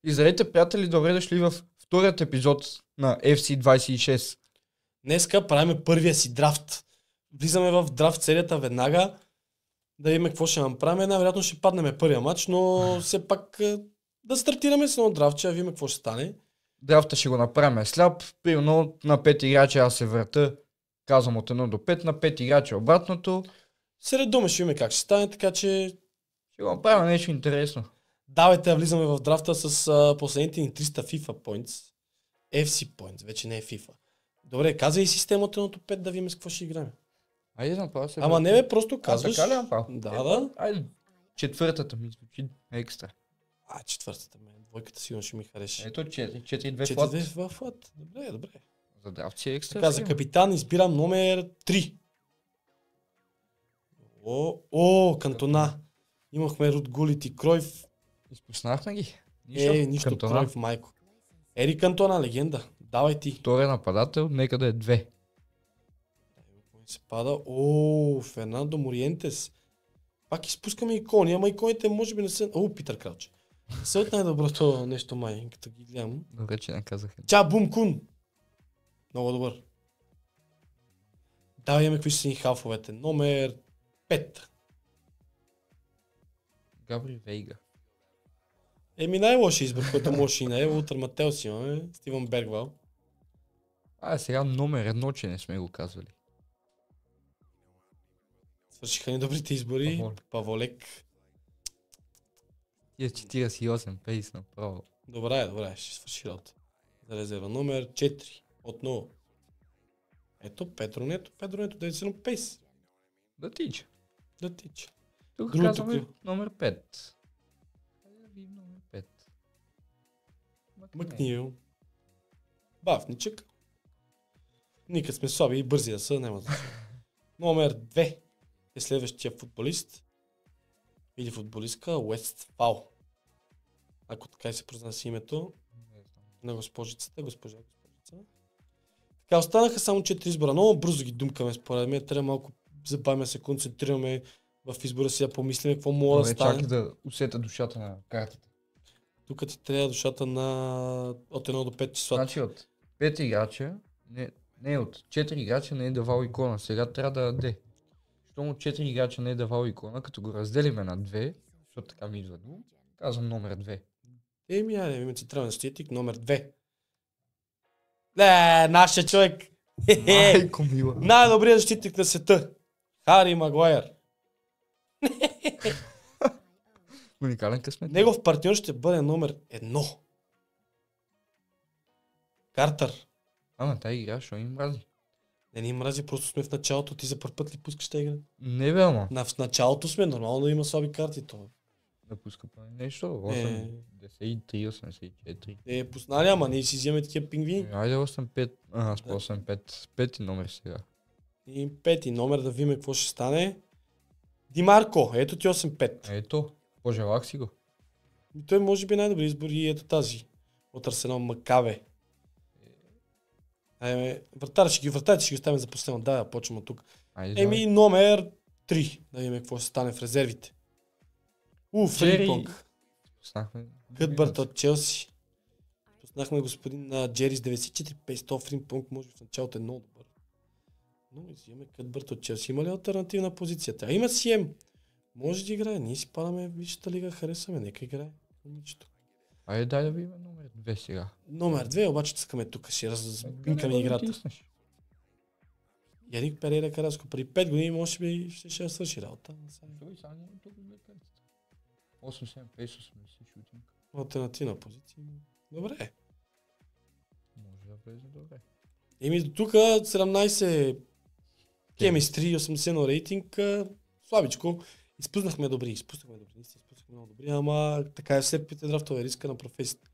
И здравейте, приятели, добре дошли в вторият епизод на FC26. Днеска правим първия си драфт. Влизаме в драфт серията веднага. Да видим какво ще направим. Най-вероятно ще паднем първия матч, но все пак да стартираме с едно драфт, да видим какво ще стане. Драфта ще го направим сляп. Примерно на 5 играча аз се върта, казвам от 1 до 5, на 5 играча обратното. Сред дума ще видим как ще стане, така че Ще го направим нещо интересно. давайте да влизаме в драфта с последните ни 300 FIFA points. FC points, вече не е FIFA. Добре, казай и системата на 5 да видим с какво ще играем. Айде направо се Ама не бе, просто казваш. така ли направо? Да. Айде, четвъртата ми звучи екстра. Четвъртата ме. Двойката сигурно ще ми хареша. Ето 4-2 4 флат. в флат. Добре. За драфт си екстра. Така, за капитан избирам номер 3. Кантона. Имахме Руд Гулит и Кройф. Изпуснахме ги. Нищо Кантона. Кройф, майко. Ери Кантона, легенда. Давай ти. Втория нападател, нека да е 2. Се пада. Фернандо Мориентес. Пак изпускаме икони, ама иконите може би не са... Питър Крауч. Не са от най-доброто нещо май, като ги гледам. Добре, че не казах. Ча Бум Кун. Много добър. Давай имаме какви са ни халфовете. Номер 5. Габри Вейга. Най-лошия избор, който може и не е. Ултър Матеус имаме. Стивън Бергвал. Сега номер 1, че не сме го казвали. Свършиха ни добрите избори. Паволек. Тия 48 пейс направо. Добре, ще свърши работа. За резерва. Номер 4. Отново. Ето, Петронето, 91 пейс. Да тича. Тук Другото казваме номер 5. Номер 5. Макнил. Бавничък. Никът сме слаби и бързи да са, няма значение. Номер 2 е следващия футболист. Или футболистка Уестфал. Ако така и се произнася името на госпожа. Така, останаха само 4 избора. Много бързо ги думкаме според мен. Трябва малко забавяме, се концентрираме в избора си, да помислим какво мога да стане. Чакай да усета душата на картата. Тук ти трябва душата на от 1 до 5 числа. Значи от 5 играча, не от 4 играча не е давал икона. Сега трябва да даде. Щом от 4 играча не е давал икона, като го разделиме на 2, защото така ми идва дума, казвам номер 2. Имаме централен защитник, номер 2. Нашия човек! Майко мила. Най-добрият защитник на света. Хари Магуайер. Уникален късмет. Негов партньор ще бъде номер 1. Картер. Тази игра, що им мрази? Не ни мрази, просто сме в началото. Ти за първ път ли пускаш тази игра? Не бе, ама. В началото сме, нормално да има слаби карти. Това. Да пуска па нещо. 83, 84. Пуснали, ама ние си вземем такива пингвини. Айде 8-5. Аз по 8-5. Пети номер сега. И 5 номер да видим какво ще стане. Димарко, ето ти 8-5. Ето, пожелах си го. Той може би най-добри избор и ето тази. От Арсенал Макаве. Вратарите ще ги оставим за последно. Да, почвам от тук. Номер 3. Да видим какво ще стане в резервите. Фрипонг. Кътбърт от Челси. Познахме господин Джери с 94 500. Фрипонг може би в началото е много добър. Но взимаме Кътбърт от Челси. Има ли алтернативна позиция? Има Сием. Може да играе. Ние си падаме Висшата лига, харесваме. Нека играе. Айде дай да видим номер 2 сега. Номер 2, обаче цъкаме тук, ще разбинкаме играта. Яник Перейра Караско, при 5 години може би ще свърши работа. 8-7, 5 шутинг. Алтернативна позиция. Добре. Може да влезе добре. До тук 17 Chemistry, 80 рейтинг, слабичко. Изпуснахме много добри, ама така е все пите драфтове риска на професията.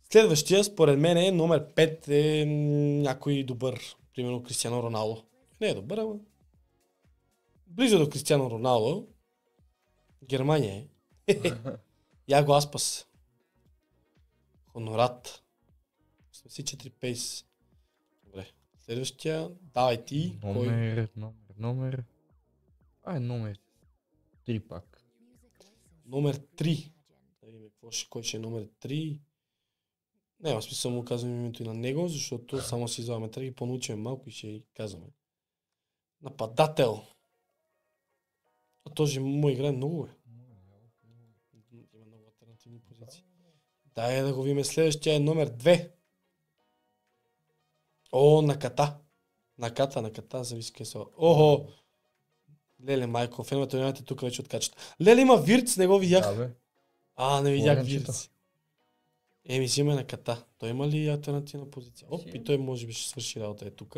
Следващия, според мен е номер 5 е някой добър, примерно Кристиано Роналдо. Не е добър, ама близо до Кристиано Роналдо. Германия е. Яго Аспас. Хонорат. 84 пейс. Добре. Следващия, давай ти. Номер. Номер 3 пак. Номер 3. видим кой ще е номер 3. Няма смисъл му казваме името и на него, защото само си извадаме трябва да ги понучим малко и ще ги казваме. Нападател. А този му играе много, Има много алтернативни позиции. Дай да го видим следващия е номер 2. О, Наката. Наката, зависи къде са. Охо! Леле, майко, феновете нямате тук вече откачат. Леле, има Вирц, не го видях. Да, бе. Не видях Оранчето. Вирц. Взима Наката. Той има ли алтернативна позиция? И той може би ще свърши работа е тук.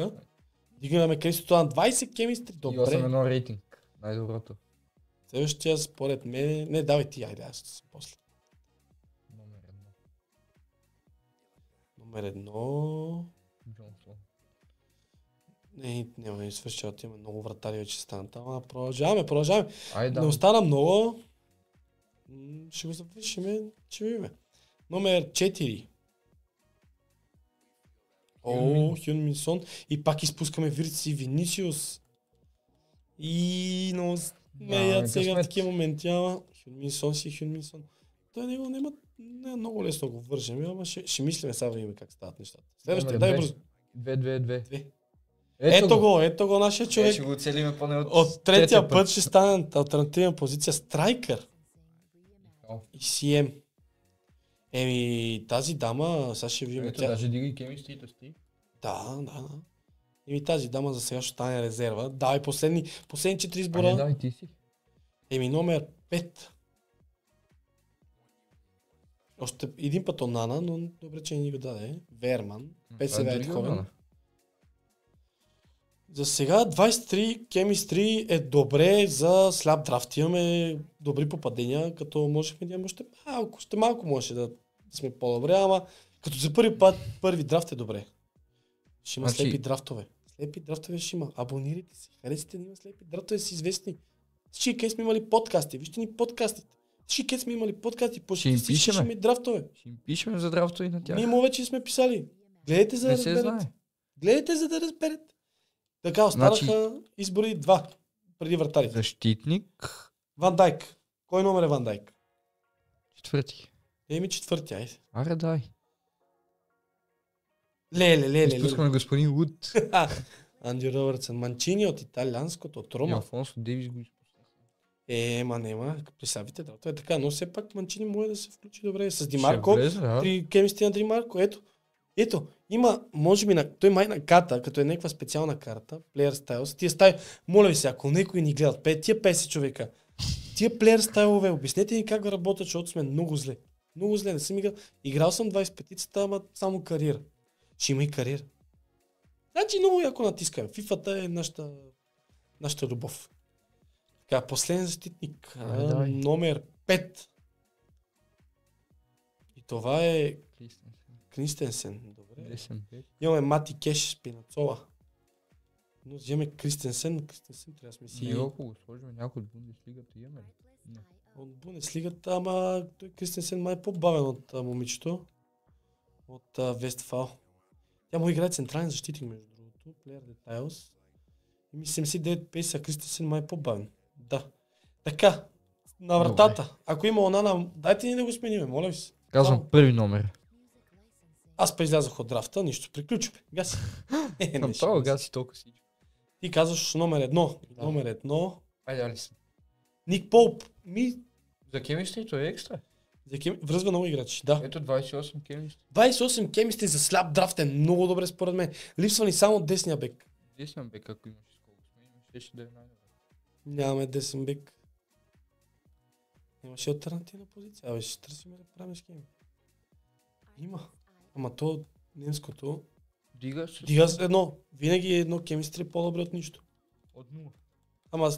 Дигнаме кресото на 20 кемистри. И Добре. 8-1 рейтинг. Най-доброто. Следващия според мен... Не, давай ти, айде, аз съм после. Номер 1... Джонсон. Няма да ни свърши, има много вратари вече станат. Ама продължаваме. Айде, Не остана много. Ще го завършим, ще видим. Номер 4. Хюн Минсон. И пак изпускаме Вирц и Винисиус. И много смеят сега в такива моменти. Хюн Минсон. Той него не е много лесно да го вържем, ама ще мислиме сега да видим как стават нещата. Следващия, дай бързо. 2. Ето го нашия човек. Ще го целиме поне от третия път ще стане алтернативна позиция страйкър. И CM. Тази дама, сега ще видим. Ето, даже дига и кемистрите сти. Да. Тази дама за сега ще стане резерва. Давай последни 4 избора. Давай ти си. Номер 5. Още един път Онана, но добре, че не ни го даде. Верман. ПСВ Айтховен. За сега 23 кемистри е добре за сляп драфт. Имаме добри попадения, като можехме да имаме още малко може да сме по-добре, ама като за първи драфт е добре. Ще има слепи драфтове. Слепи драфтове ще има. Абонирайте се. Харесайте да има слепи драфтове, си известни. Всички къде сме имали подкасти. Вижте ни подкастите. Всички къде сме имали подкасти. Почти всички ще има драфтове. Ще им пишем за драфтове на тях. Мимо вече сме писали. Гледайте за да разберете. Гледайте за да разберете. Така, останаха избори 2 преди вратарите. Защитник. Ван Дайк. Кой номер е Ван Дайк? 4. 4, айде. Аре, дай. Леле. Изпускаме господин Вуд. Анди Робъртсън. Манчини от италианското, от Рома. Алфонсо Дейвис го изпусна. Нема. Представите, да. Това е така, но все пак Манчини може да се включи добре. С Димарко. Кемисти на Димарко. Ето, има, може би, той май на карта, като е някаква специална карта, Player Styles, тия стаи, моля ви се, ако някой ни гледат, тия 50 човека, тия Player Styles, обяснете ни как да работят, защото сме много зле. Много зле, не съм играл съм 25-цата, ама само кариера. Ще има и кариера. Значи много яко натискаме. FIFA-та е нашата любов. Така, последен защитник, номер 5. И това е Кристенсен, добре. Имаме Мати Кеш, Спинацола. Но вземем Кристенсен трябва да сме си... Не ако го сложим някой от Бундеслигата имаме ли? Не. От Бундеслигата, ама той Кристенсен май е по-бавен от момичето. От Вестфал. Тя му играе централен защитник, между другото. Player Details. И ми 79 песа, Кристенсен май е по-бавен. Да. Така, на вратата. Ако има Онана, дайте ни да го смениме, моля ви се. Казвам първи номер. Аз излязох от драфта, нищо, приключваме. Гаси. Направо гаси толкова си. Ти казваш номер 1. Да. Номер 1. Айде, Алисън. Ник Поуп. За кемистри той е екстра. Връзва много играчи, да. Ето 28 кемистри. 28 кемистри за сляп драфт е много добре според мен. Липсва ни само десния бек. Десния бек, ако имаш сколко сме, ще да е най-добре. Нямаме десен бек. Имаше алтернативна позиция. Ще търсим да правим скеми. Има. Ама то немското... Дига едно. Винаги е едно кемистри по-добре от нищо. От 0. Ама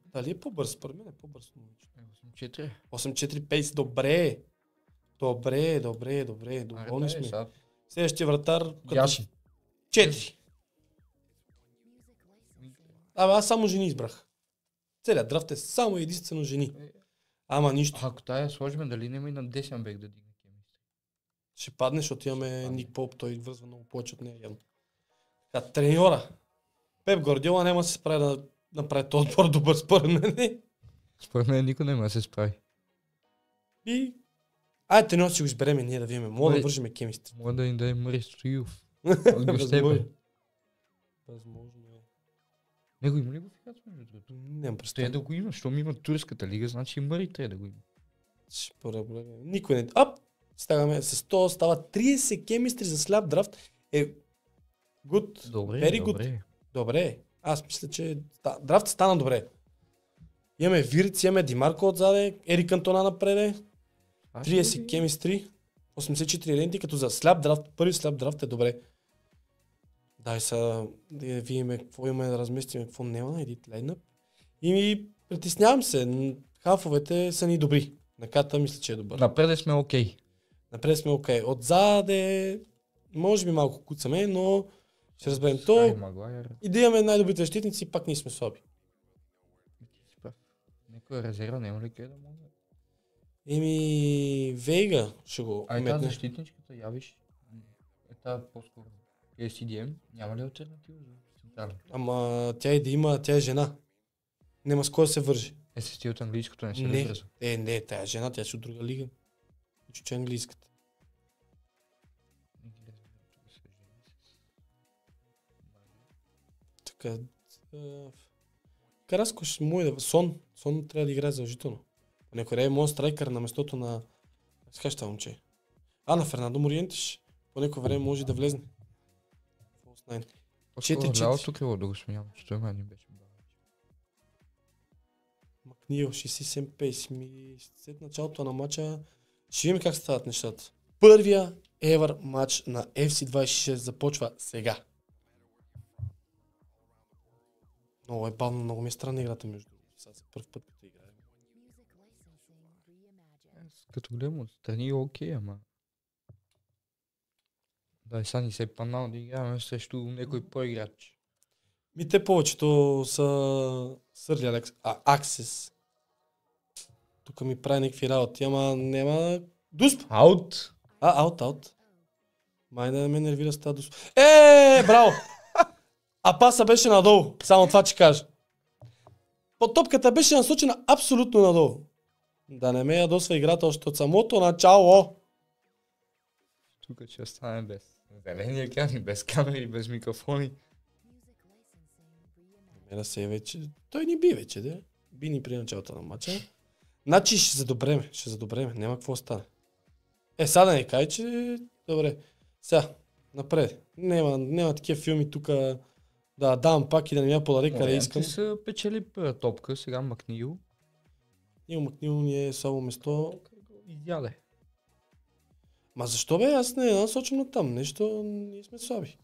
дали е по-бърз? Според мен е по-бърз. 8-4. 8-4 пейс. Добре. Доволни сме. Следващия вратар... Яши. 4. Аз само жени избрах. Целият драфт е само единствено жени. Ама нищо. Ако тая сложим, дали няма и на десен бек да дигне кемистри? Ще падне, защото имаме Ник Поп, той връзва много повече от нея. Така, треньора. Пеп Гвардиола няма да се справи да направи този отбор добър според мен. Според мен никой няма да се справи. И Айде, треньор си го избереме ние да видим. Мога да вържиме кемистри. Мога да ни даде Мари Стоилов. От тебе. Възможно е. Него има ли го в играта между другото? Нямам Трябва представа. да го има, щом има турската лига, значи и Мари трябва да го има. Ще проблем. Никой не... Ап! Стагаме с 100, става 30 кемистри за сляп драфт. Good. Добре, Very добре. good. Добре. Аз мисля, че драфт стана добре. Имаме Вирц, имаме Димарко отзаде, Ерик Антона напреде, 30 кемистри, 84 ренти, като за сляп драфт, първи сляп драфт е добре. Дай сега да видим какво имаме да разместим, какво няма, едит лайнъп. И ми притеснявам се, хафовете са ни добри. Наката мисля, че е добър. Напред сме окей. Напред сме окей. Отзаде, може би малко куцаме, но ще разберем то. И да имаме най-добрите защитници, пак ние сме слаби. Някоя резерва няма ли къде да може? Вейга ще го тази метне. защитничката, явиш. Тази по-скоро. CDM, няма ли алтернатива за централен? Ама тя и да има, тя е жена. Нема с кой да се вържи. Се ти от английското не се Не, разбързва. не, тя е жена, тя е от друга лига. Че е английската. Така. Караско ще му да... Сон трябва да играе задължително. По някой време може страйкър на местото на... Как ще момче? На Фернандо Мориентиш. По някой време може да влезне. Лявото крило да го смявам, че той май не беше бавен. Макнил, 67 пейс. След началото на матча ще видим как стават нещата. Първия евър матч на FC26 започва сега. Много е бавно, много ми е странна играта между. Сега за първ път като играем. Като гледам отстрани окей, ама... Да, сега ни се е панал да играме срещу някой по-играч. Те повечето са Early Access. Тук ми прави някакви работи, ама няма... Дусп! Аут! Аут. Май да ме нервира с тази Дусп. Браво! А паса беше надолу, само това че кажа. Топката беше насочена абсолютно надолу. Да не ме ядосва играта още от самото начало. Тук ще стане без зелени екрани, без камери, без микрофони. Да се вече. Той ни би вече, да? Би ни при началото на матча. Значи ще задобреме, няма какво стане. Сега да не кай, че... Добре. Сега, напред. Няма такива филми тук да давам пак и да не я подари къде искам. Ти са печели първа топка, сега Макнил. Макнил ни е слабо место. Изяде. Ма защо бе? Аз не насочим на там. Нещо, ние сме слаби.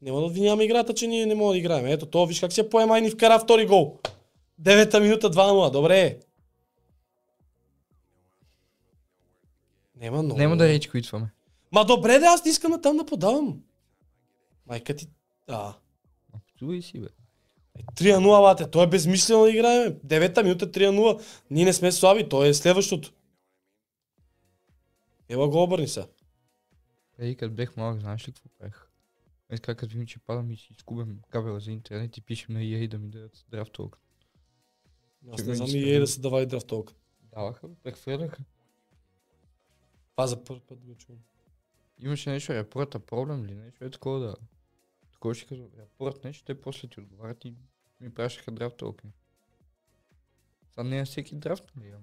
Няма да обвиняваме играта, че ние не можем да играем. Ето то, виж как се поема и ни вкара втори гол. 9-та минута 2-0. Добре. Няма да речи квитваме. Ма добре да, аз не искам там да подавам. Майка ти... Чувай си, бе. 3-0, бате. То е безмислено да играем. 9-та минута 3-0. Ние не сме слаби. То е следващото. Ева го обърни са. Като бех малък, знаеш ли какво правих? Така като видим, че падам и си изкубям кабела за интернет и пишем на EA да ми дадат драфт толкова. Аз не знам EA да се дава и драфт толкова. Даваха, прехвърляха. Това за първ път го чувам. Имаше нещо, репорта проблем ли? Нещо е такова да... Такова ще казва, репортнеш, те после ти отговарят и ми пращаха драфт толкова. Сега не е всеки драфт, нали?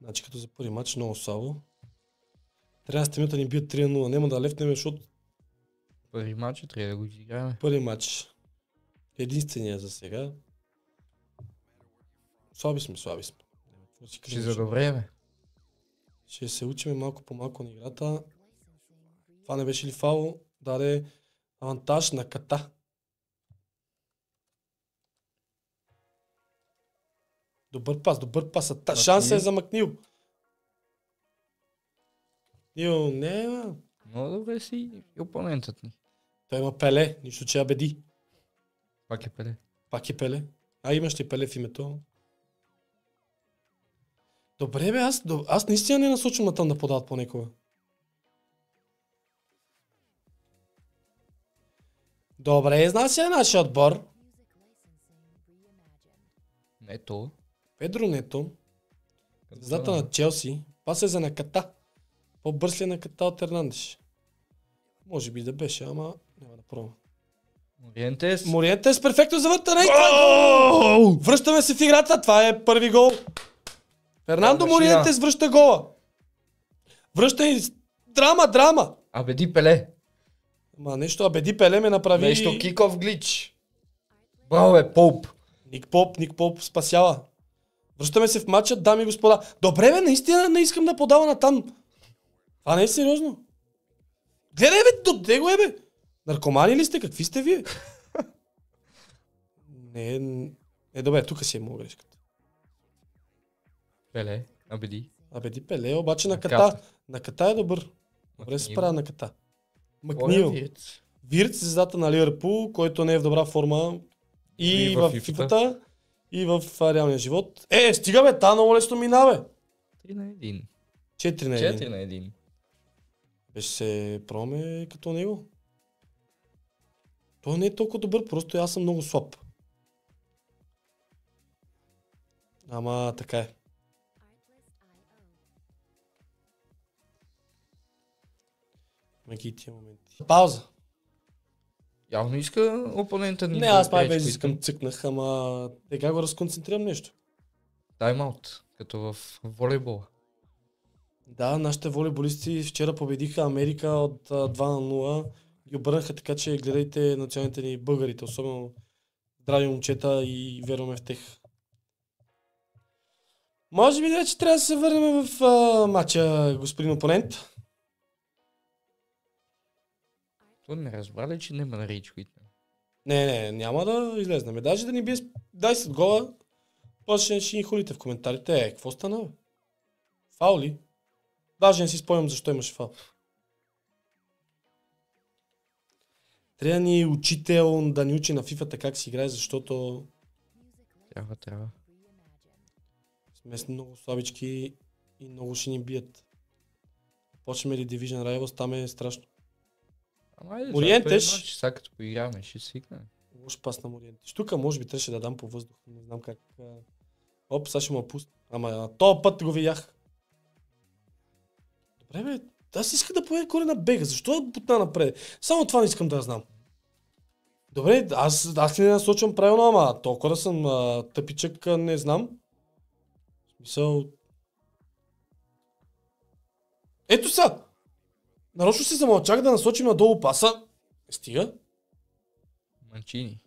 Значи като за първи матч много слабо. 13 минута ни бият 3-0. Няма да лефнем, защото... Първи матч трябва да го изиграем. Първи матч. Единствения за сега. Слаби сме. Ще задобреме. Ще се учим малко по малко на играта. Това не беше ли фаул? Даде авантаж на Ката. Добър пас. Шанс е за Макнил. Не, много добре си и опонентът ни. Той има Пеле, нищо че беди. Пак е Пеле. Имаш ли Пеле в името? Добре бе, аз наистина не насочвам на там да подават по-некога. Добре, изнася нашия отбор. Нето. Педро Нето. Звездата на Челси. Пас е за Наката. По-бърз ли е Наката от Ернандеш? Може би да беше, ама няма да пробвам. Мориентес. Мориентес перфектно завъртане. Връщаме се в играта. Това е първи гол. Фернандо Мориентес връща гола. Връща и драма. Абеди Пеле. Ма нещо Абеди Пеле ме направи... Нещо киков глич. Браво е, Поуп. Ник Поп спасява. Връщаме се в матча, дами и господа. Добре бе, наистина не искам да подава на там. Това не е сериозно. Гледай бе, до него е бе. Наркомани ли сте? Какви сте вие? Не, добре, тук си е моя грешката. Пеле, Абеди. Абеди Пеле, обаче на Ката е добър. Добре се правя на Ката. Макнил. Вирц, звездата на Ливърпул, който не е в добра форма и в фифата, и в реалния живот. Стига бе, та много лесно минава. 3 на 1. 4 на 1. 4 на 1. Беше се пробваме като него. Той не е толкова добър, просто аз съм много слаб. Ама така е. Маги тия моменти. Пауза. Явно иска опонента ни. Не, аз май без искам цъкнах, ама сега го разконцентрирам нещо. Тайм-аут, като в волейбола. Да, нашите волейболисти вчера победиха Америка от 2 на 0. Ги обърнаха, така че гледайте националните ни българите, особено здрави момчета и вярваме в тях. Може би вече трябва да се върнем в матча, господин опонент. То не разбра ли, че няма на рейдж квит? Не, няма да излезнем. Даже да ни бие 20 гола, после ще ни хулите в коментарите. Какво стана? Фаул ли? Даже не си спомням защо имаше фаул. Трябва ни учител да ни учи на фифата как си играе, защото... Трябва. Сме много слабички и много ще ни бият. Почваме ли Division Rivals, там е страшно. Мориентеш. Сега като поиграваме, ще свикнем. Лош пас на Мориентеш. Тук може би трябваше да дам по въздух. Не знам как... сега ще му пусна. Ама този път го видях. Добре бе, аз искам да поеда корена бега. Защо да бутна напред? Само това не искам да знам. Добре, аз не насочвам правилно, ама толкова да съм тъпичък, не знам. В смисъл... Ето сега! Нарочно се замълчах да насочим надолу паса. Стига. Манчини,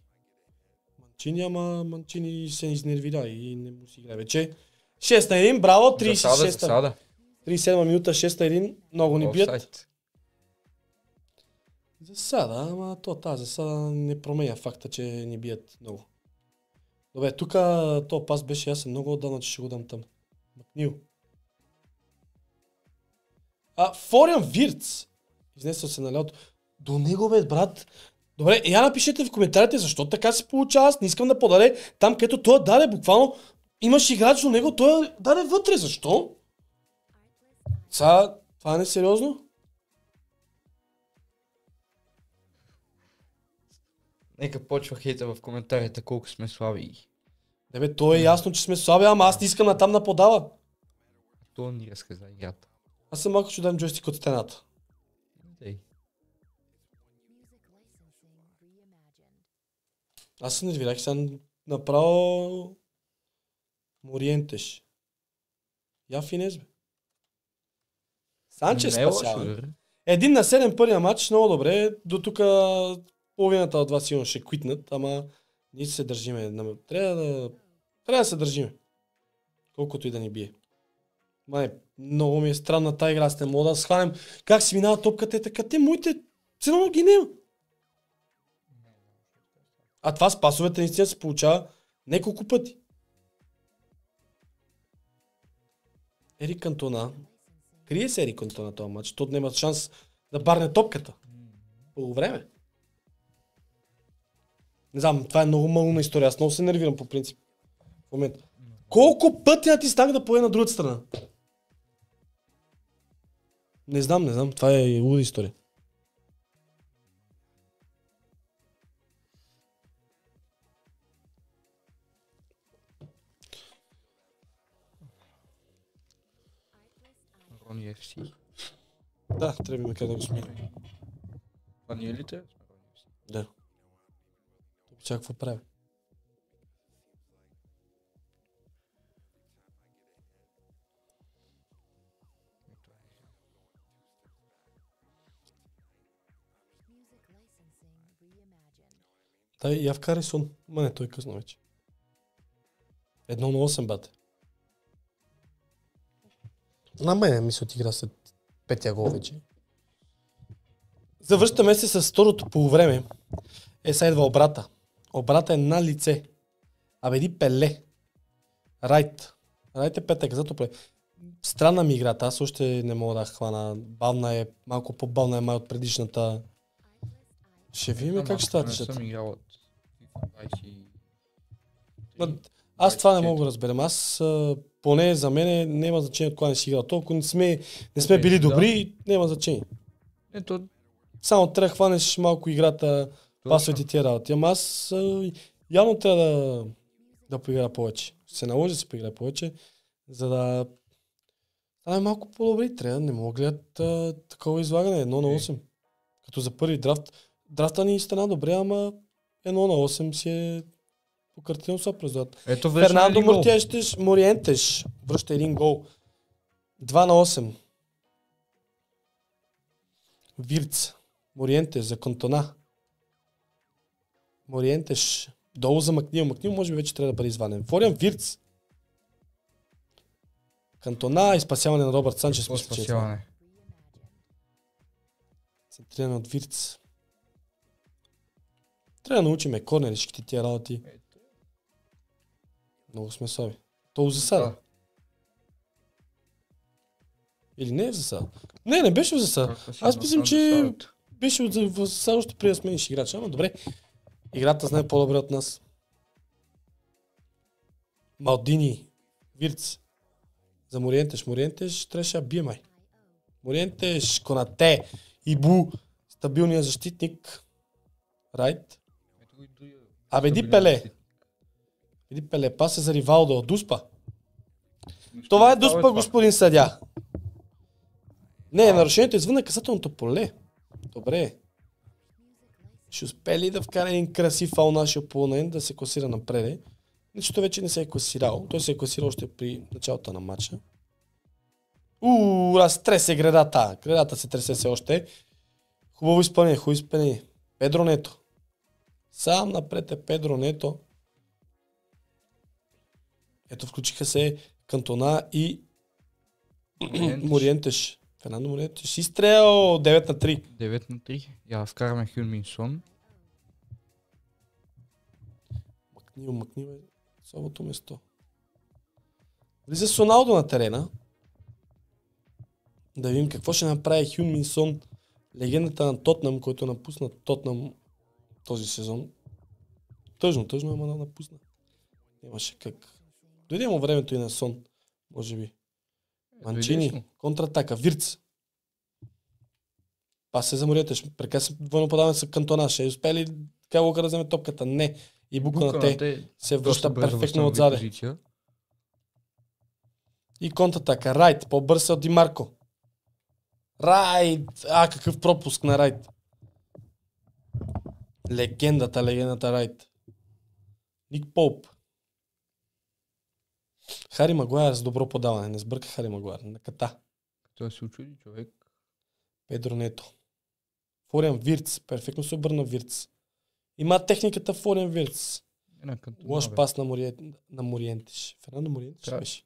ама Манчини се изнервира и не му си играе вече. 6 на 1, браво, 36-та. 37 минута, 6 на 1, много ни бият. Засада, ама тази засада не променя факта, че ни бият много. Добре, тук този пас беше ясен много отдавна, че ще го дам там. Макнил. Фориан Вирц. Изнесъл се на лято. До него бе, брат. Добре, я напишете в коментарите защо така се получава. Аз не искам да подаде там, където той даде буквално. Имаш играч до него, той даде вътре. Защо? Сега, това не е сериозно? Нека почва хейта в коментарите колко сме слаби. Не бе, то е ясно, че сме слаби, ама аз не искам натам да подава. То ни разказа играта. Аз съм малко ще дам джойстик от стената. Аз се нервирах, сега направо Мориентеш. Я Финес, бе. Санчес спасява. 1 на 7 първия матч, много добре. До тук половината от вас сигурно ще квитнат, ама ние се държиме. Трябва да се държиме. Колкото и да ни бие. Много ми е странна тази игра, аз не мога да схванем как си минава топката и така. Те моите цено ги няма. А това с пасовете наистина се получава няколко пъти. Ерик Кантона. Крие се Ерик Кантона този матч. Тот няма шанс да барне топката. По време. Не знам, това е много мална история. Аз много се нервирам по принцип. В момента. Колко пъти натиснах да поеда на другата страна? Не знам. Това е луда история. Да, трябва ме къде да го сменя. Това ние ли те? Да. Чак какво прави? Дай, я вкарай Сон. Ма не, той е късно вече. 1-8, бате. На мен ми се отигра след петия гол вече. Завръщаме се с второто полувреме. Сега идва обрата. Обрата е на лице. Абеди Пеле. Райт. Райт е петък, зато пле. Странна ми играта, аз още не мога да хвана. Бавна е, малко по-бавна е май от предишната. Ще видим как ще става Не тишата. съм играл от 20. Аз това не мога да разберем. Аз поне за мен няма значение кога не си играл. Толкова не сме били добри, няма значение. Ето, Само трябва да хванеш малко играта, пасовете тия работи. Ама аз явно трябва да поигра повече. Ще се наложи да се поигра повече, за да стане малко по-добре. Трябва, не мога гледат такова излагане, 1-8. Като за първи драфт. Драфта ни стана добре, ама 1-8 си е пократено са през дата. ето Фернандо Мориентеш връща един гол. 2-8. Вирц. Мориентеш за Кантона. Мориентеш. Долу за Макнил. Макнил може би вече трябва да бъде изваден. Фориан Вирц. Кантона и спасяване на Робърт Санчес. Спасяване. Центриране от Вирц. Трябва да научиме корнеришките тия работи. Много сме слаби. То в засада. Или не е в засада? Не беше в засада. Аз мислим, че беше в засада още преди да смениш играча. Ама добре. Играта знае по-добре от нас. Малдини. Вирц. За Мориентеш. Мориентеш трябваше да бие май. Мориентеш, Конате, Ибу. Стабилният защитник. Райт. Абеди Пеле. Абеди Пеле. Паса за Ривалдо. Дуспа. Това е Дуспа, господин съдя. Не, нарушението е извън наказателното поле. Добре. Ще успее ли да вкара един красив фаул нашия опонент да се класира напред? Значи той вече не се е класирал. Той се е класирал още при началото на матча. Разтресе гредата. Гредата се тресе се още. Хубаво изпълнение. Педро Нето. Сам напред е Педро Нето. Ето включиха се Кантона и Мориентеш. Фернандо Мориентеш. Изстрел 9-3. 9-3. Я вкараме Хюн Мин Сон. Макнил е слабото место. Влиза Соналдо на терена. Да видим какво ще направи Хюн Мин Сон, легендата на Тотнам, който напусна Тотнам този сезон. Тъжно, ама да напусна. Нямаше как. Дойде му времето и на Сон, може би. Манчини, контратака, Вирц. Пас се за Мориентеш. Прекъсна двойно подаване с Кантона. Ще успели така да вземе топката? Не. И Буканате се връща перфектно отзаде. И контратака. Райт. По-бърз от Димарко. Райт. Какъв пропуск на Райт. Легендата Райт. Ник Поуп. Хари Магуайер с добро подаване. Не сбърка Хари Магуайер. На ката. Той се очуди човек. Педро Нето. Фориан Вирц. Перфектно се обърна Вирц. Има техниката Фориан Вирц. Лош пас на Мориентеш. Фернандо Мориентеш беше.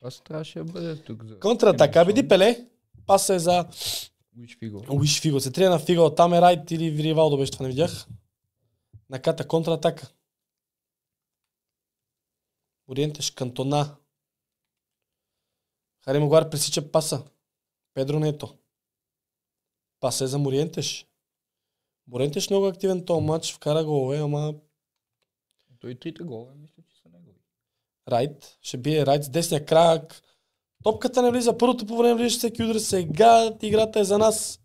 Аз трябваше да бъде тук. За... Контратака. Абеди Пеле. Паса е за Уиш Фиго. Се трия на Фиго. Там е Райт или Ривалдо беше. Това не видях. Наката контратака. Мориентеш, Кантона. Хари Магуайер пресича паса. Педро Нето. Паса е за Мориентеш. Мориентеш много активен този матч. Вкара голове, ама... Той трите гола, мисля, че са негови. Райт. Ще бие Райт с десния крак. Топката не влиза. Първото по време влиза всеки удар. Сега играта е за нас.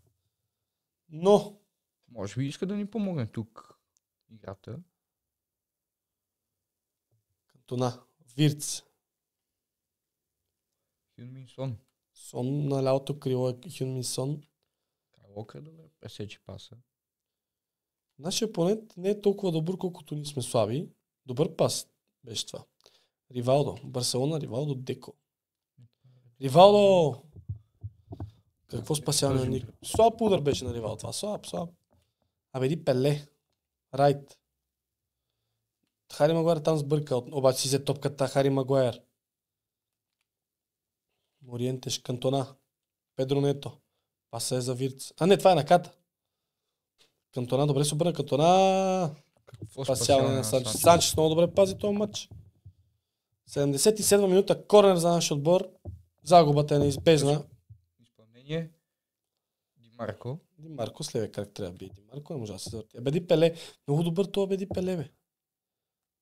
Но... Може би иска да ни помогне тук играта. Кантона. Вирц. Хюн Мин Сон. Сон на лявото крило е Хюн-Мин Сон. Локър добре пресечи паса. Нашия опонент не е толкова добър, колкото ние сме слаби. Добър пас беше това. Ривалдо. Барселона, Ривалдо, Деко. Ривалдо! Какво спасяване на Ник? Слаб удар беше на Ривалдо това. Слаб. Абе, Пеле. Райт. Хари Магуайер там сбърка. Обаче си взе топката Хари Магуайер. Мориентеш, Кантона. Педро Нето. Паса е за Вирц. А не, това е на Ката. Кантона, добре се обърна. Кантона. Спасяване на Санчес. Санчес много добре пази този матч. 77 минута корнер за нашия отбор. Загубата е неизбежна. Изпълнение. Димарко. Димарко с левия крак трябва да бие. Димарко не може да се завърти. Беди Пеле. Много добър това Беди Пеле, бе.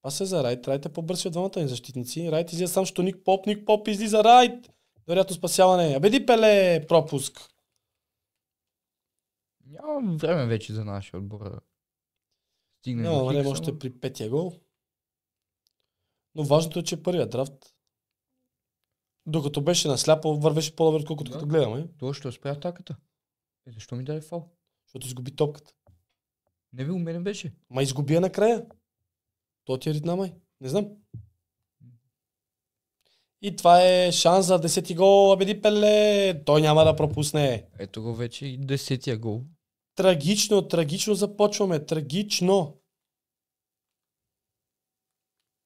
Пас е за Райт. Райт е по-бързи от двамата ни защитници. Райт излиза сам, що Ник Поп излиза Райт. Вероятно спасяване. Беди Пеле. Пропуск. Нямам време вече за нашия отбор. Няма време още при петия гол. Но важното е, че първият драфт, докато беше насляпо, вървеше по-добре, отколкото като гледаме. Това ще спря атаката. Защо ми даде фал? Защото изгуби топката. Не бе, у мене беше. Ма изгуби я накрая. То ти е ритна, май. Не знам. И това е шанс за 10-ти гол. Абеди Пеле. Той няма да пропусне. Ето го вече и 10-тия гол. Трагично започваме. Трагично.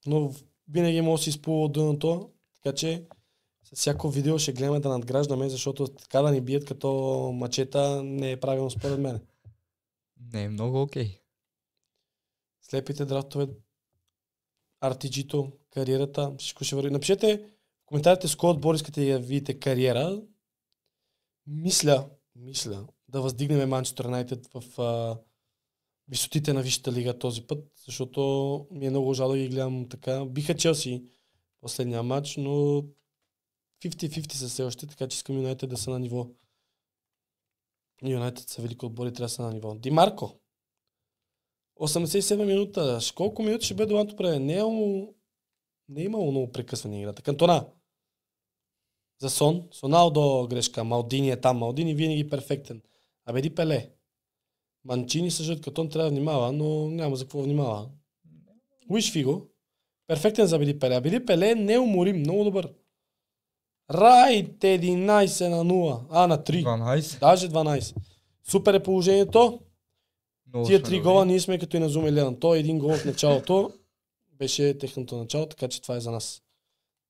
Но винаги може да си изплува дъното. Така че с всяко видео ще гледаме да надграждаме, защото така да ни бият като мачета не е правилно според мен. Не е много окей. Слепите драфтове, RTG-то, кариерата, всичко ще върви. Напишете в коментарите с кой отбор искате да видите кариера. Мисля да въздигнем Манчестър Юнайтед в висотите на Висшата лига този път, защото ми е много жал да ги гледам така. Биха Челси последния матч, но 50-50 са все още, така че искам Юнайтед да са на ниво. Юнайтед са велики отбори, трябва да са на ниво. Димарко. 87 минута. Колко минути ще бъде до пре? Не е имало много прекъсване играта. Кантона. За Сон. Соналдо грешка. Малдини е там. Малдини винаги перфектен. Абеди Пеле. Манчини съжат, като он трябва да внимава, но няма за какво внимава. Уиш Фиго. Перфектен за Абеди Пеле. Абеди Пеле не уморим. Много добър. Райт 11 на 0. На 3. 12. Даже 12. Супер е положението. Много Тия 3 гола ние сме като и на Зум Елеан. Той един гол в началото беше техното начало, така че това е за нас.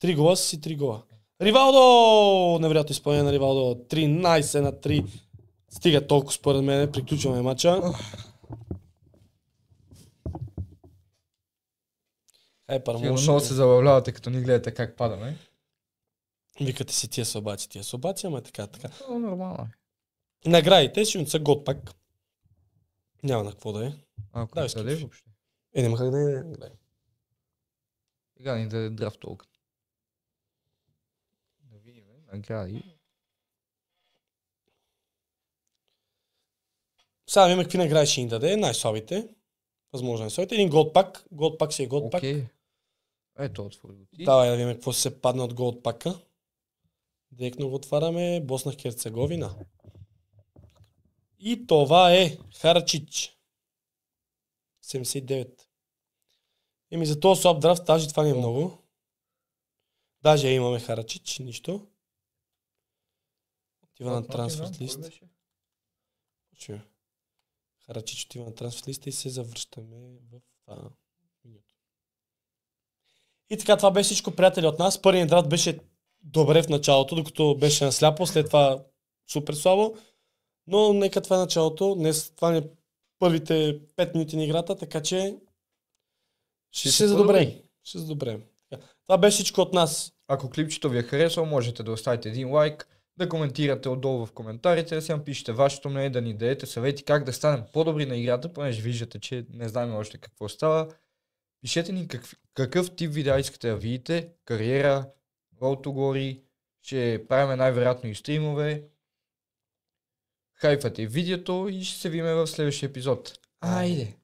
3 гола си 3 гола. Ривалдо! Невероятно изпълнение на Ривалдо. 13 на 3. Стига толкова според мен. Приключваме матча. Много се забавлявате, като ни гледате как падаме. Викате си тия слабаци, ама е така. Нормално е. Наградите си са год пак. Няма на какво да е. Ако не даде въобще. Няма как да е. Сега ни даде драфт толкова. Да видим награди. Сега видим какви награди ще ни даде. Най-слабите. Възможно е слабите. Един голд пак. Голд пак си е голд пак. Ето отвори го ти. Давай да видим какво се падне от голд пака. Директно го отваряме. Босна Херцеговина. И това е Харачич. 79. За този слаб драфт, даже това не е много. Даже имаме Харачич, нищо. Отива на трансфер лист. Харачич отива на трансфер листа и се завръщаме в менюто. И така, това беше всичко, приятели, от нас. Първият драфт беше добре в началото, докато беше насляпо, след това супер слабо. Но нека това е началото. Днес това е първите 5 минути на играта, така че ще се задобрем. Това беше всичко от нас. Ако клипчето ви е харесало, можете да оставите един лайк, да коментирате отдолу в коментарите, да си напишете вашето мнение, да ни дадете съвети как да станем по-добри на играта, понеже виждате, че не знаем още какво става. Пишете ни какъв тип видеа искате да видите, кариера, Road to Glory, ще правим най-вероятно и стримове. Хайпвате видеото и ще се видим в следващия епизод. Айде!